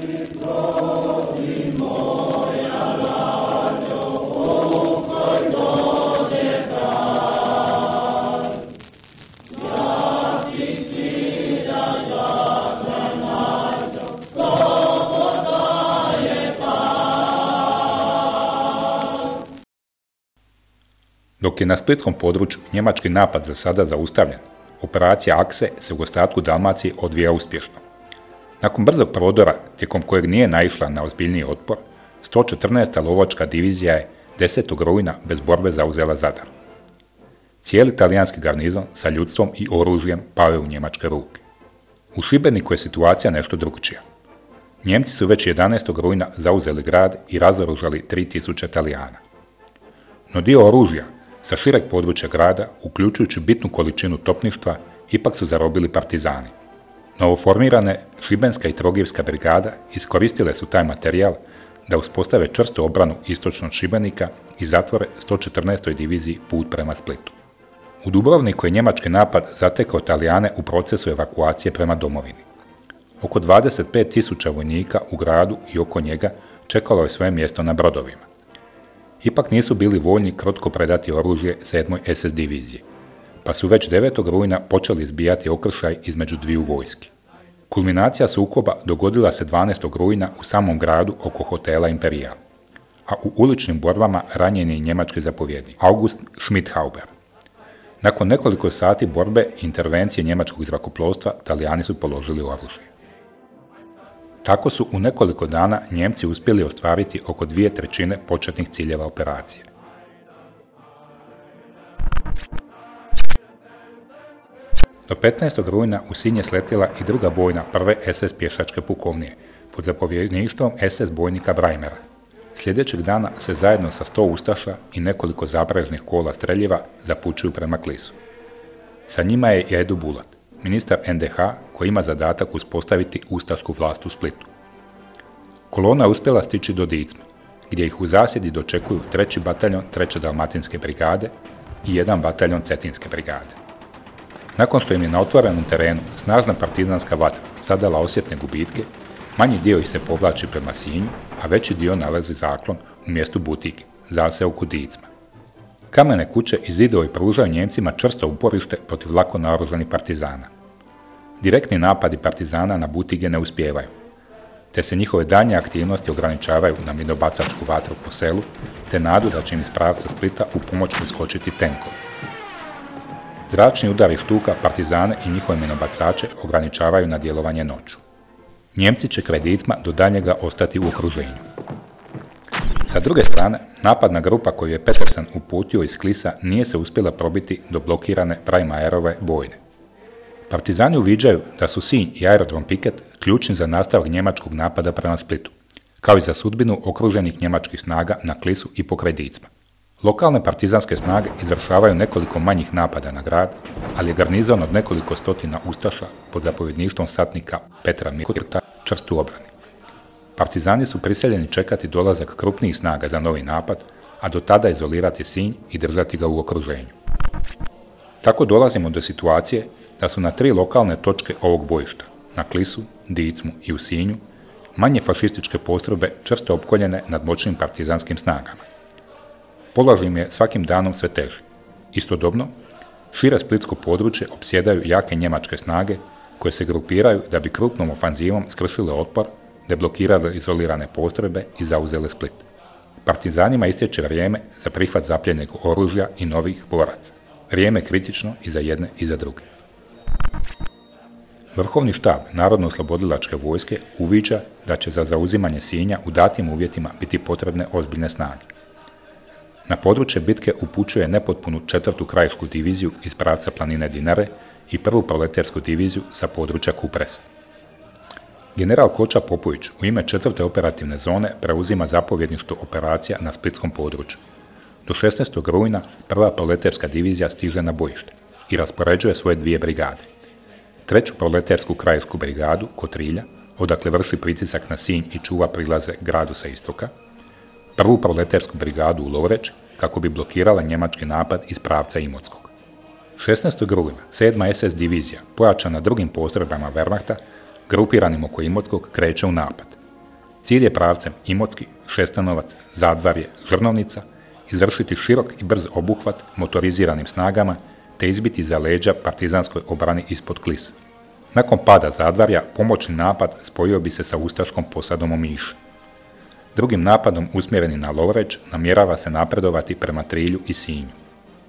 Dok je na splitskom području njemački napad za sada zaustavljen, operacija Akse se u ostatku Dalmacije odvija uspješno. Nakon brzog prodora, tijekom kojeg nije naišla na ozbiljniji otpor, 114. lovačka divizija je 10. rujna bez borbe zauzela Zadar. Cijeli talijanski garnizon sa ljudstvom i oružjem pao je u njemačke ruke. U Šibeniku je situacija nešto drukčija. Njemci su već 11. rujna zauzeli grad i razoružali 3000 Talijana. No dio oružja sa šireg područja grada, uključujući bitnu količinu topništva, ipak su zarobili partizani. Novoformirane Šibenska i Trogirska brigada iskoristile su taj materijal da uspostave čvrstu obranu istočno od Šibenika i zatvore 114. diviziji put prema Splitu. U Dubrovniku je njemački napad zatekao Talijane u procesu evakuacije prema domovini. Oko 25.000 vojnika u gradu i oko njega čekalo je svoje mjesto na brodovima. Ipak nisu bili voljni krotko predati oružje 7. SS diviziji, pa su već 9. rujna počeli izbijati okršaj između dviju vojski. Kulminacija sukoba dogodila se 12. rujna u samom gradu oko hotela Imperial, a u uličnim borbama ranjen je njemački zapovjednik August Schmidhauber. Nakon nekoliko sati borbe i intervencije njemačkog zrakoplovstva, Talijani su položili oružje. Tako su u nekoliko dana Njemci uspjeli ostvariti oko 2/3 početnih ciljeva operacije. Do 15. rujna u Sinj je sletjela i druga bojna prve SS pješačke pukovnije pod zapovjedništvom SS bojnika Brajmera. Sljedećeg dana se zajedno sa 100 ustaša i nekoliko zaprežnih kola streljiva zapućuju prema Klisu. Sa njima je i Edo Bulat, ministar NDH koji ima zadatak uspostaviti ustašku vlast u Splitu. Kolona je uspjela stići do Dicma, gdje ih u zasjedi dočekuju 3. bataljon 3. dalmatinske brigade i 1 bataljon cetinske brigade. Nakon što im je na otvorenom terenu snažna partizanska vatra zadala osjetne gubitke, manji dio ih se povlači prema Sinju, a veći dio nalazi zaklon u mjestu Butike, zaseoku Dicma. Kamene kuće i zidovi pružaju Njemcima čvrsto uporište protiv lako naoružanih partizana. Direktni napadi partizana na Butige ne uspijevaju, te se njihove daljnje aktivnosti ograničavaju na minobacačku vatru po selu, te nadu da će im iz pravca Splita u pomoć priskočiti tenkovi. Zračni udari štuka partizane i njihove minobacače ograničavaju na djelovanje noću. Njemci će kraj Dicma do daljnjega ostati u okruženju. Sa druge strane, napadna grupa koju je Petersen uputio iz Klisa nije se uspjela probiti do blokirane Brajmajerove bojne. Partizani uviđaju da su Sinj i aerodrom Piket ključni za nastavak njemačkog napada prema Splitu, kao i za sudbinu okruženih njemačkih snaga na Klisu i pokraj Dicma. Lokalne partizanske snage izvršavaju nekoliko manjih napada na grad, ali je garnizon od nekoliko stotina ustaša pod zapovjedništvom satnika Petra Mirta čvrst u obrani. Partizani su prisiljeni čekati dolazak krupnijih snaga za novi napad, a do tada izolirati Sinj i držati ga u okruženju. Tako dolazimo do situacije da su na 3 lokalne točke ovog bojišta, na Klisu, Dicmu i u Sinju, manje fašističke postrojbe čvrsto opkoljene nad moćnim partizanskim snagama. Položaj im je svakim danom sve teži. Istodobno, šire splitsko područje opsjedaju jake njemačke snage koje se grupiraju da bi krupnom ofanzivom skršile otpor, deblokirale izolirane postrojbe i zauzele Split. Partizanima istječe vrijeme za prihvat zapljenjenog oružja i novih boraca. Vrijeme kritično i za jedne i za druge. Vrhovni štab Narodno-oslobodilačke vojske uviđa da će za zauzimanje Sinja u datim uvjetima biti potrebne ozbiljne snage. Na područje bitke upućuje nepotpunu 4. krajišku diviziju iz pravca planine Dinare i 1. proletersku diviziju sa područja Kupresa. General Koča Popović u ime 4. operativne zone preuzima zapovjedništvo operacija na splitskom području. Do 16. rujna 1. proleterska divizija stiže na bojište i raspoređuje svoje 2 brigade. 3. proletersku krajišku brigadu Kotrilja, odakle vrši pritisak na Sinj i čuva prilaze gradu sa istoka, 1. proletersku brigadu u Lovreć, kako bi blokirala njemački napad iz pravca Imotskog. 16. rujna 7. SS divizija, pojačana drugim postrojbama Wehrmachta, grupiranim oko Imotskog, kreće u napad. Cilj je pravcem Imotski, Šestanovac, Zadvarje, Žrnovnica izvršiti širok i brz obuhvat motoriziranim snagama te izbiti za leđa partizanskoj obrani ispod Klisa. Nakon pada Zadvarja, pomoćni napad spojio bi se sa ustaškom posadom Omiš. Drugim napadom usmjereni na Lovreć namjerava se napredovati prema Trilju i Sinju.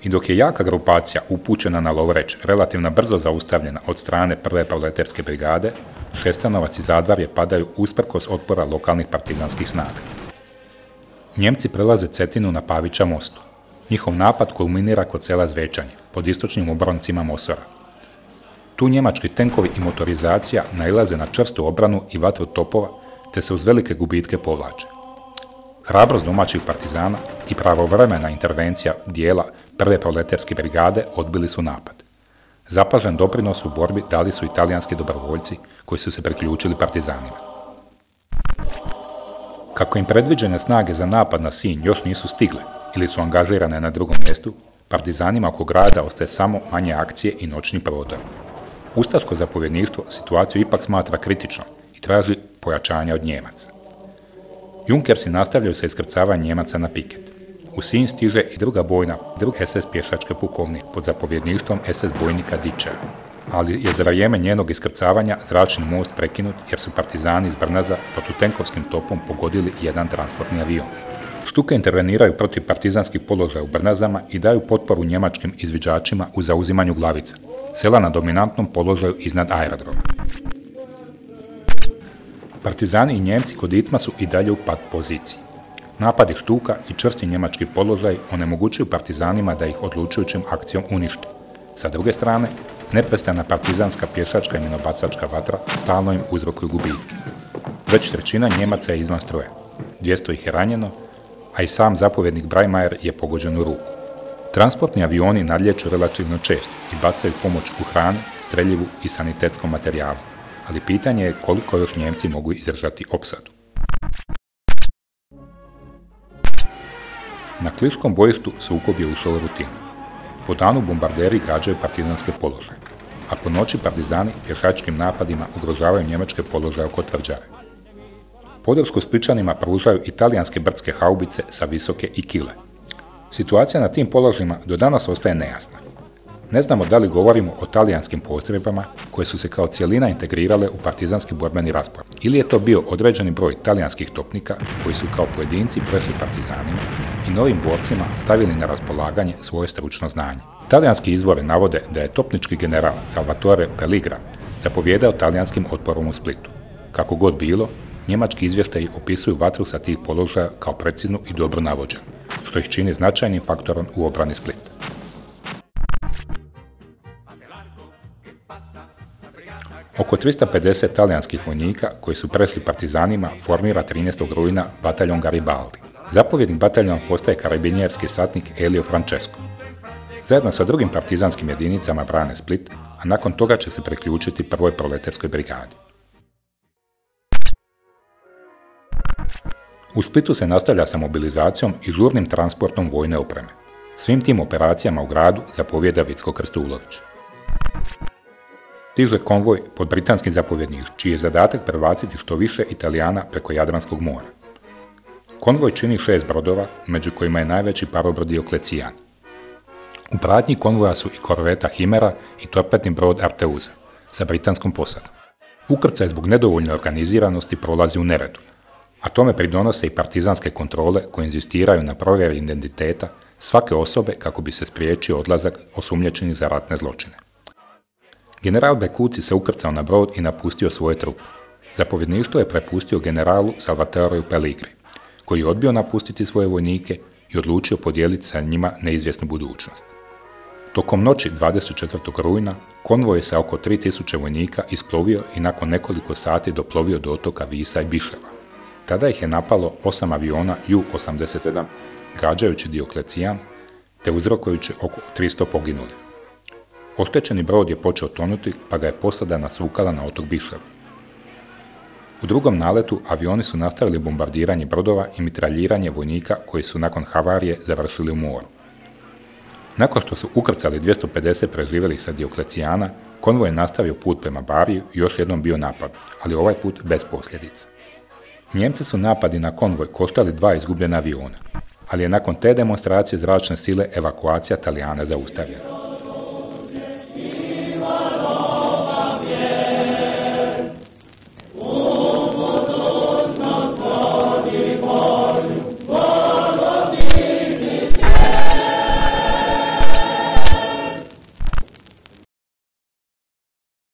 I dok je jaka grupacija upućena na Lovreć relativno brzo zaustavljena od strane prve proleterske brigade, Šestanovac i Zadvarje padaju usprkos otpora lokalnih partizanskih snaga. Njemci prelaze Cetinu na Pavića mostu. Njihov napad kulminira kod sela Zvečanje, pod istočnim obroncima Mosora. Tu njemački tenkovi i motorizacija nailaze na čvrstu obranu i vatru topova, te se uz velike gubitke povlače. Hrabrost domaćih partizana i pravovremena intervencija dijela prve proleterske brigade odbili su napad. Zapažen doprinos u borbi dali su italijanski dobrovoljci koji su se priključili partizanima. Kako im predviđene snage za napad na Sinj još nisu stigle ili su angažirane na drugom mjestu, partizanima oko grada ostaje samo manje akcije i noćni prodor. Ustaško zapovjedništvo situaciju ipak smatra kritičnom i traži pojačanja od Njemaca. Junkersi nastavljaju sa iskrcavanjem Njemaca na piket. U Sinj stiže i druga bojna, druge SS pješačke pukovnije pod zapovjedništvom SS bojnika Dičera, ali je za vrijeme njenog iskrcavanja zračni most prekinut jer su partizani iz Brnaza protutenkovskim topom pogodili jedan transportni avion. Štuke interveniraju protiv partizanskih položaja u Brnazama i daju potporu njemačkim izviđačima u zauzimanju Glavica, sela na dominantnom položaju iznad aerodroma. Partizani i Njemci kod Icma su i dalje u pat poziciji. Napadi štuka i čvrsti njemački položaj onemogućuju partizanima da ih odlučujućim akcijom unište. Sa druge strane, neprestana partizanska pješačka i minobacačka vatra stalno im uzrokuju gubitke. Već trećina Njemaca je izvan stroja, 200 ih je ranjeno, a i sam zapovjednik Brajmajer je pogođen u ruku. Transportni avioni nadlijeću relativno često i bacaju pomoć u hrani, streljivu i sanitetskom materijalu, ali pitanje je koliko još Njemci mogu izdržati opsadu. Na Kliškom bojištu sukob je ušao u rutinu. Po danu bombarderi gađaju partizanske položaje, a po noći partizani pješačkim napadima ugrožavaju njemačke položaje oko tvrđave. Podršku Spličanima pružaju italijanske brdske haubice sa Visoke i Kile. Situacija na tim položajima do danas ostaje nejasna. Ne znamo da li govorimo o talijanskim postrojbama koje su se kao cjelina integrirale u partizanski borbeni raspored, ili je to bio određeni broj talijanskih topnika koji su kao pojedinci prešli partizanima i novim borcima stavili na raspolaganje svoje stručno znanje. Talijanski izvori navode da je topnički general Salvatore Pelligra zapovjedao talijanskim otporom u Splitu. Kako god bilo, njemački izvještaji opisuju vatru sa tih položaja kao preciznu i dobro navođenu, što ih čini značajnim faktorom u obrani Splita. Oko 350 talijanskih vojnika koji su prešli partizanima formira 13. rujna bataljon Garibaldi. Zapovjednik bataljona postaje karabinjerski satnik Elio Francesco. Zajedno sa drugim partizanskim jedinicama brane Split, a nakon toga će se priključiti prvoj proleterskoj brigadi. U Splitu se nastavlja sa mobilizacijom i žurnim transportom vojne opreme. Svim tim operacijama u gradu zapovijeda Vicko Krstulović. Stiže konvoj pod britanskim zapovjedništvom, čiji je zadatak prebaciti što više Italijana preko Jadranskog mora. Konvoj čini 6 brodova, među kojima je najveći parobrod Dioklecijan. U pratnji konvoja su i korveta Himera i torpedni brod Arteuza sa britanskom posadom. Ukrcaj zbog nedovoljne organiziranosti prolazi u neredu, a tome pridonose i partizanske kontrole koje inzistiraju na provjeri identiteta svake osobe kako bi se spriječio odlazak osumnjičenih za ratne zločine. General Bekuci se ukrcao na brod i napustio svoje trupe. Zapovjedništvo je prepustio generalu Salvatoreu Pelligri, koji je odbio napustiti svoje vojnike i odlučio podijeliti sa njima neizvjesnu budućnost. Tokom noći 24. rujna konvoj je sa oko 3000 vojnika isplovio i nakon nekoliko sati doplovio do otoka Visa i Biševa. Tada ih je napalo 8 aviona Ju-87, gađajući Dioklecijan te uzrokujući oko 300 poginulih. Oštećeni brod je počeo tonuti, pa ga je posada nasukala na otok Bišev. U drugom naletu avioni su nastavili bombardiranje brodova i mitraljiranje vojnika koji su nakon havarije završili u moru. Nakon što su ukrcali 250 preživjelih sa Dioklecijana, konvoj je nastavio put prema Bariju i još jednom bio napad, ali ovaj put bez posljedica. Njemci su napadi na konvoj koštali 2 izgubljena aviona, ali je nakon te demonstracije zračne sile evakuacija Talijana zaustavljena.